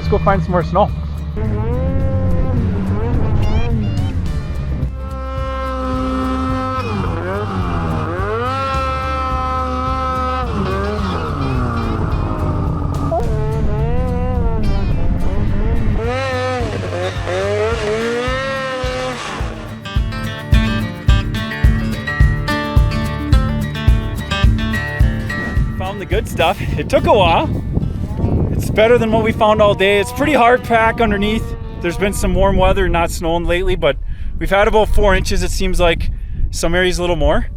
Let's go find some more snow. Found the good stuff. It took a while. It's better than what we found all day. It's pretty hard pack underneath. There's been some warm weather, not snowing lately, but we've had about 4 inches. It seems like some areas a little more.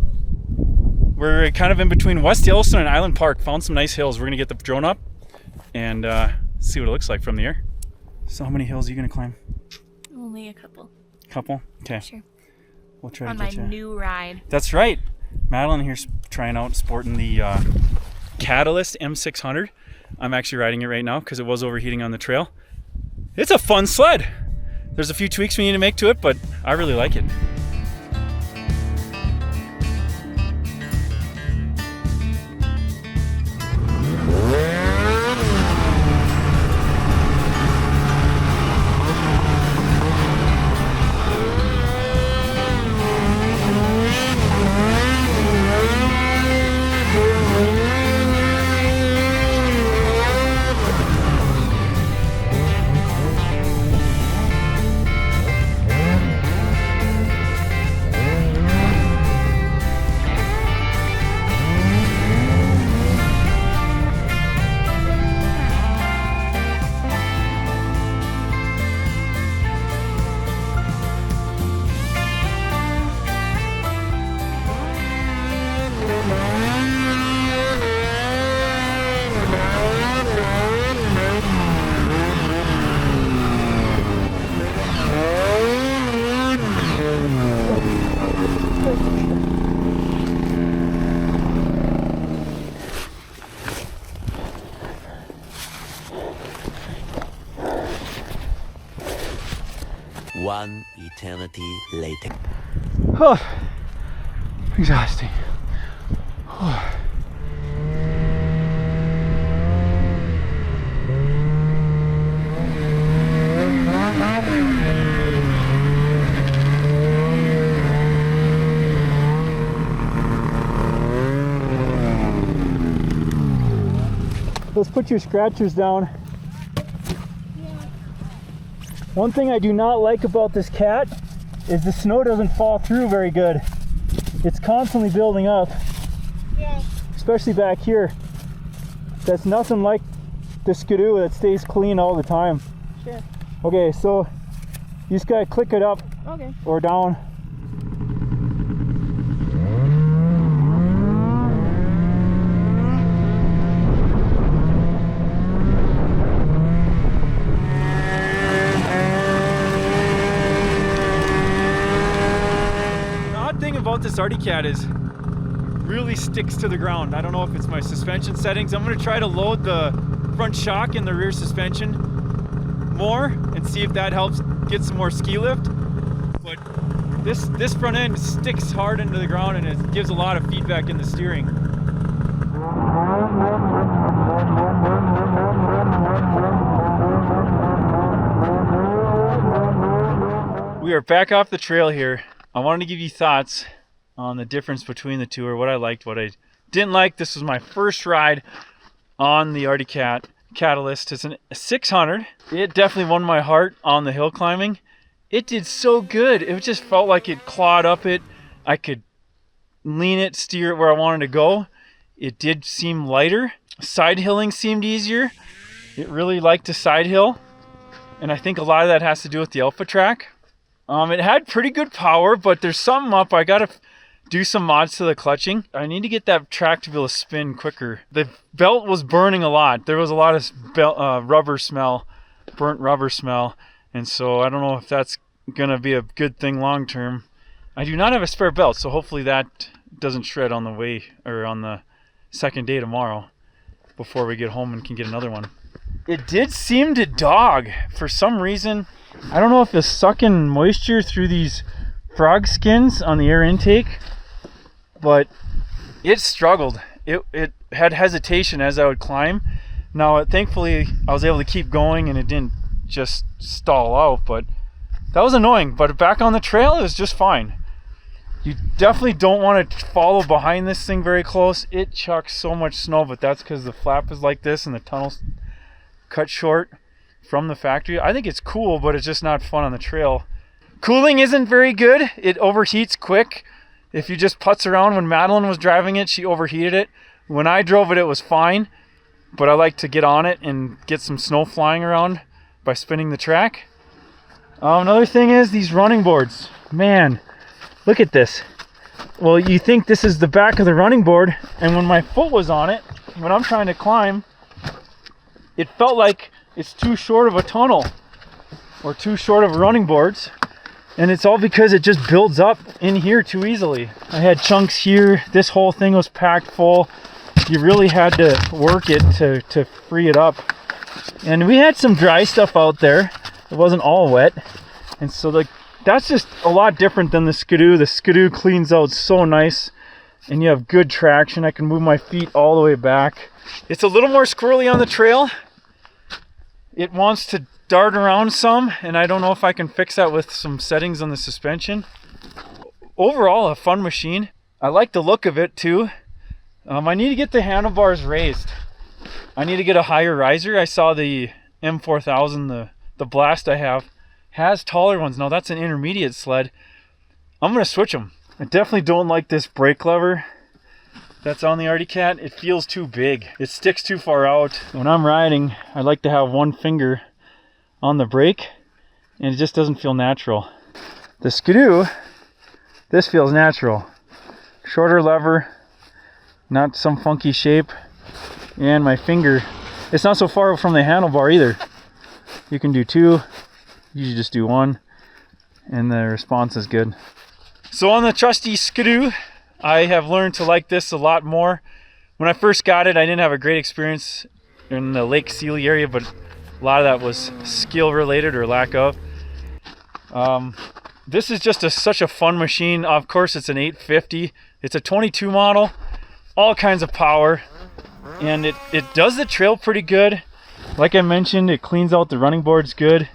We're kind of in between West Yellowstone and Island Park. Found some nice hills. We're gonna get the drone up and see what it looks like from the air. So how many hills are you gonna climb? Only a couple. Couple? Okay. Sure. We'll try on to get you. my new ride. That's right. Madeline here's trying out sporting the Catalyst M600. I'm actually riding it right now because it was overheating on the trail. It's a fun sled. There's a few tweaks we need to make to it, but I really like it. One eternity later. Oh, exhausting. Oh. Let's put your scratchers down. One thing I do not like about this cat is the snow doesn't fall through very good. It's constantly building up, especially back here. That's nothing like the Skidoo that stays clean all the time. Sure. Okay, so you just gotta click it up or down. About this Artic cat is really sticks to the ground. I don't know if it's my suspension settings. I'm going to try to load the front shock and the rear suspension more and see if that helps get some more ski lift. But this front end sticks hard into the ground and it gives a lot of feedback in the steering. We are back off the trail here. I wanted to give you thoughts on the difference between the two, or what I liked, what I didn't like. This was my first ride on the Artic Catalyst. It's a 600. It definitely won my heart on the hill climbing. It did so good. It just felt like it clawed up it. I could lean it, steer it where I wanted to go. It did seem lighter. Sidehilling seemed easier. It really liked to side hill. And I think a lot of that has to do with the Alpha track. It had pretty good power, but there's something up. I gotta do some mods to the clutching. I need to get that track to be able to spin quicker. The belt was burning a lot. There was a lot of rubber smell, burnt rubber smell. And so I don't know if that's gonna be a good thing long term. I do not have a spare belt, so hopefully that doesn't shred on the way, or on the second day tomorrow, before we get home and can get another one. It did seem to dog for some reason. I don't know if it's sucking moisture through these frog skins on the air intake, but it struggled. It had hesitation as I would climb. Now, thankfully, I was able to keep going and it didn't just stall out, but that was annoying. But back on the trail, it was just fine. You definitely don't want to follow behind this thing very close. It chucks so much snow, but that's because the flap is like this and the tunnel's cut short from the factory. I think it's cool, but it's just not fun on the trail. Cooling isn't very good. It overheats quick. If you just putz around, when Madeline was driving it, she overheated it. When I drove it, it was fine, but I like to get on it and get some snow flying around by spinning the track. Another thing is these running boards. Man, look at this. Well, you think this is the back of the running board, and when my foot was on it, when I'm trying to climb, it felt like it's too short of a tunnel or too short of running boards, and it's all because it just builds up in here too easily. I had chunks here. This whole thing was packed full. You really had to work it to free it up. And we had some dry stuff out there. It wasn't all wet. And so that's just a lot different than the Skidoo. The Skidoo cleans out so nice and you have good traction. I can move my feet all the way back. It's a little more squirrely on the trail. It wants to dart around some, and I don't know if I can fix that with some settings on the suspension. Overall, a fun machine. I like the look of it too. I need to get the handlebars raised. I need to get a higher riser. I saw the M4000, the Blast I have, has taller ones. Now that's an intermediate sled. I'm gonna switch them. I definitely don't like this brake lever that's on the Artic. It feels too big. It sticks too far out. When I'm riding, I like to have one finger on the brake, and it just doesn't feel natural. The Skidoo, this feels natural. Shorter lever, not some funky shape, and my finger, it's not so far from the handlebar either. You can do two, usually just do one, and the response is good. So on the trusty Skidoo, I have learned to like this a lot more. When I first got it, I didn't have a great experience in the Lake Sealy area, but a lot of that was skill related or lack of. This is just such a fun machine. Of course, it's an 850. It's a 22 model, all kinds of power, and it does the trail pretty good. Like I mentioned, it cleans out the running boards good.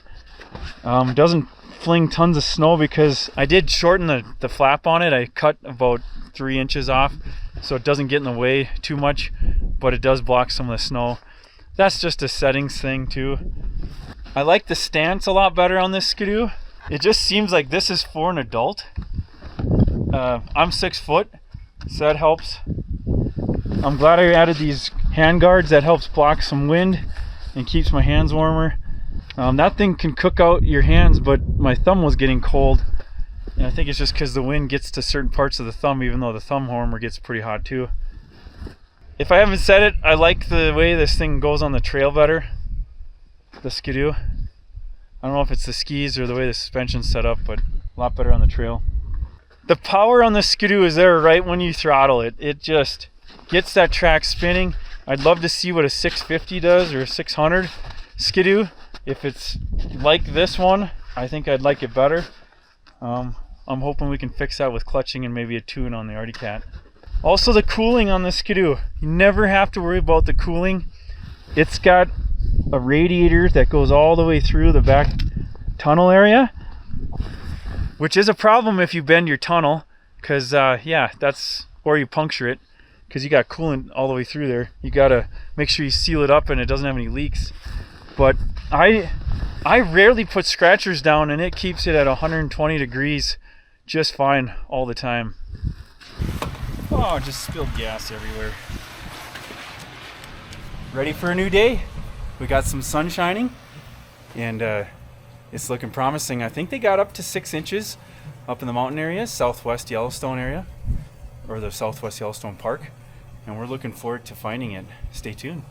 Doesn't fling tons of snow because I did shorten the flap on it. I cut about 3 inches off so it doesn't get in the way too much, but it does block some of the snow. That's just a settings thing too. I like the stance a lot better on this Skidoo. It just seems like this is for an adult. I'm 6 foot, so that helps. I'm glad I added these hand guards. That helps block some wind and keeps my hands warmer. That thing can cook out your hands, but my thumb was getting cold, and I think it's just because the wind gets to certain parts of the thumb, even though the thumb warmer gets pretty hot too. If I haven't said it, I like the way this thing goes on the trail better, the Skidoo. I don't know if it's the skis or the way the suspension's set up, but a lot better on the trail. The power on the Skidoo is there right when you throttle it. It just gets that track spinning. I'd love to see what a 650 does or a 600 Skidoo. If it's like this one, I think I'd like it better. I'm hoping we can fix that with clutching and maybe a tune on the Artic. Also, the cooling on the Skidoo. You never have to worry about the cooling. It's got a radiator that goes all the way through the back tunnel area, which is a problem if you bend your tunnel, because yeah, that's, or you puncture it, because you got coolant all the way through there. You gotta make sure you seal it up and it doesn't have any leaks. But I rarely put scratchers down, and it keeps it at 120 degrees just fine all the time. Oh, just spilled gas everywhere. Ready for a new day? We got some sun shining, and it's looking promising. I think they got up to 6 inches up in the mountain area, southwest Yellowstone area, or the southwest Yellowstone Park, and we're looking forward to finding it. Stay tuned.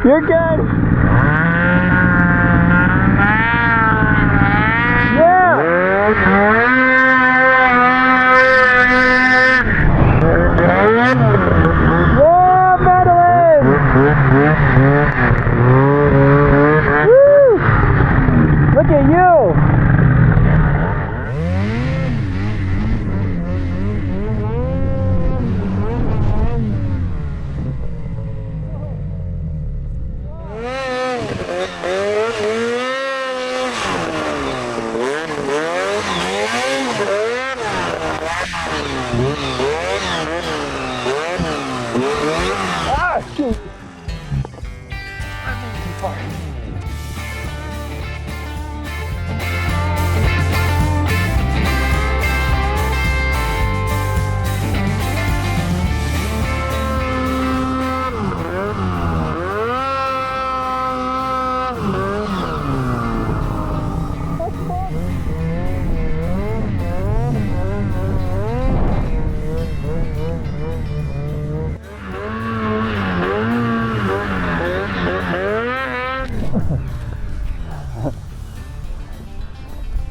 You're good. Yeah. Yeah, Madeline. Woo. Look at you. Ah, shoot. I'm moving too far.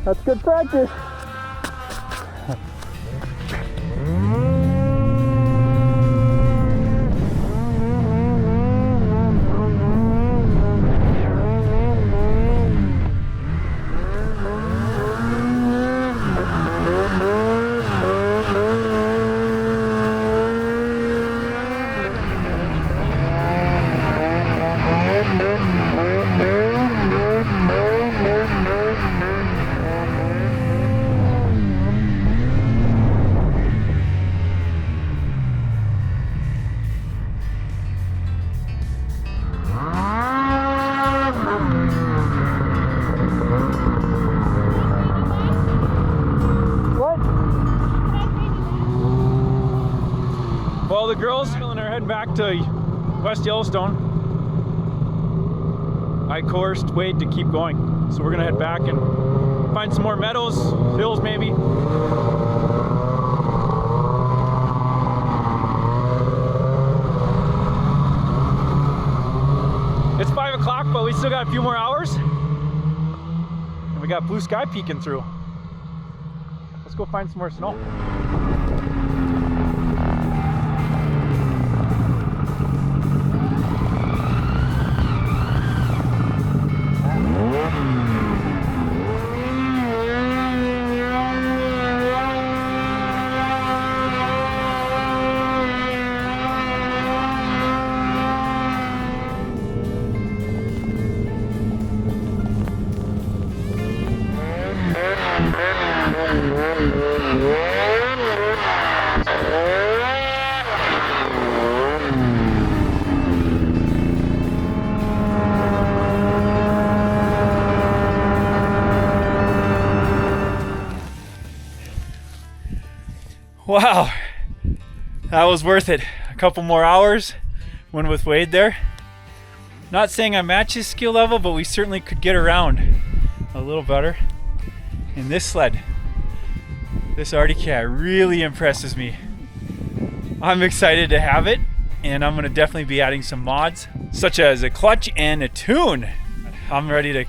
That's good practice. Well, the girls are heading back to West Yellowstone. I coerced Wade to keep going, so we're gonna head back and find some more meadows, hills maybe. It's 5 o'clock, but we still got a few more hours. And we got blue sky peeking through. Let's go find some more snow. Wow, that was worth it. A couple more hours when with Wade there. Not saying I match his skill level, but we certainly could get around a little better. And this sled, this Artic really impresses me. I'm excited to have it, and I'm gonna definitely be adding some mods, such as a clutch and a tune. I'm ready to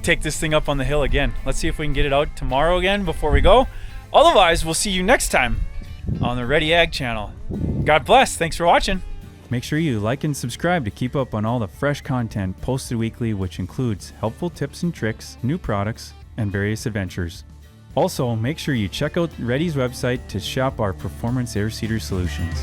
take this thing up on the hill again. Let's see if we can get it out tomorrow again before we go. Otherwise, we'll see you next time on the Ready Ag channel. God bless. Thanks for watching. Make sure you like and subscribe to keep up on all the fresh content posted weekly, which includes helpful tips and tricks, new products, and various adventures. Also, make sure you check out Ready's website to shop our performance air seeder solutions.